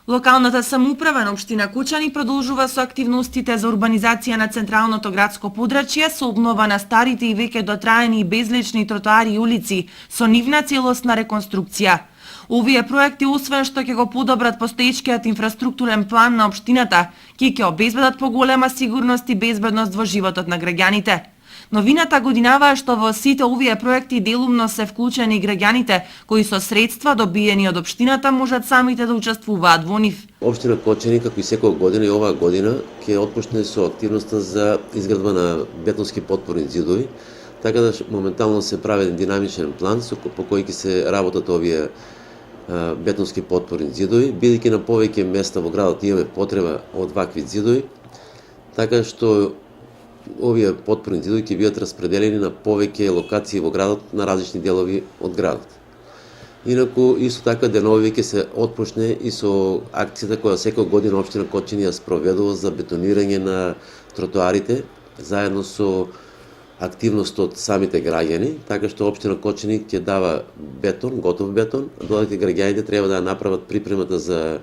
Локалната самоуправа на општина Кучани продолжува со активностите за урбанизација на централното градско подрачје со обнова на старите и веќе дотраени и безлични тротоари и улици со нивна целосна реконструкција. Овие проекти, освен што ќе го подобрат постоечкиот инфраструктурен план на општината, ќе обезбедат поголема сигурност и безбедност во животот на граѓаните. Новината годинава е што во сите овие проекти делумно се вклучени граѓаните кои со средства добиени од општината можат самите да учествуваат во нив. Општина Кочани, како и секоја година и оваа година, ќе отпочне со активноста за изградба на бетонски потпорни ѕидови, така да моментално се прави еден динамичен план по кој ќе се работат овие бетонски потпорни ѕидови, бидејќи на повеќе места во градот имаме потреба од вакви ѕидови, така што овие потпорни ѕидови ќе бидат распределени на повеќе локации во градот на различни делови од градот. Инаку, исто така, денови ќе се отпочне и со акцијата која секоја година општина Кочани ја спроведува за бетонирање на тротоарите, заедно со активност од самите граѓани, така што општина Кочани ќе дава бетон, готов бетон, додека граѓаните треба да ја направат припремата за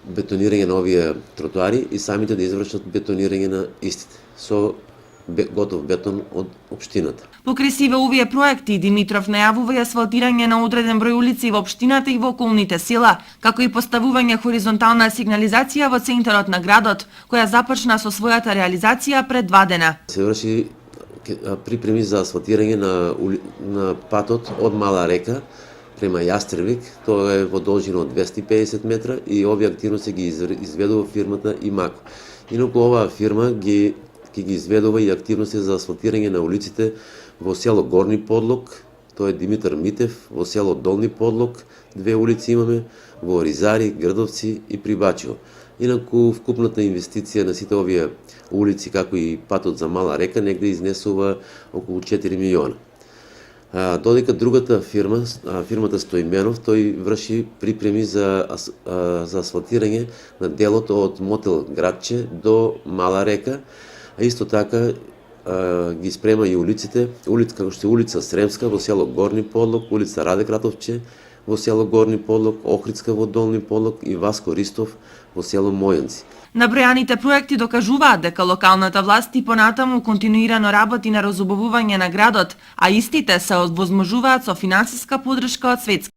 бетонирање на овие тротоари и самите да извршат бетонирање на истите со готов бетон од општината. Покрај сиве овие проекти, Димитров најавува и асфалтирање на одреден број улици во општината и во околните села, како и поставување хоризонтална сигнализација во центарот на градот, која започна со својата реализација пред 2 дена. Се врши припреми за асфалтирање на патот од Мала река према Јастребик, тоа е во должина од 250 метра и овие активности ги изведува фирмата Имако. Инаку оваа фирма ќе ги изведува и активности за асфалтирање на улиците во село Горни Подлог, тоа е Димитар Митев, во село Долни Подлог, 2 улици имаме, во Оризари, Грдовци и Прибачево. Инаку вкупната инвестиција на сите овие улици, како и патот за Мала река, негде изнесува околу 4 милиона. Додека другата фирма, фирмата Стоименов, тој врши припреми за асфалтирање на делот од Мотел Градче до Мала река, а исто така ги спрема и улиците, како што е улица Сремска во село Горни Подлог, улица Раде Кратовче во село Горни Подлог, Охридска во Долни Подлог и Васко Ристов во село Мојанци. Набројаните проекти докажуваат дека локалната власт и понатаму континуирано работи на разубавување на градот, а истите се овозможуваат со финансиска поддршка од светска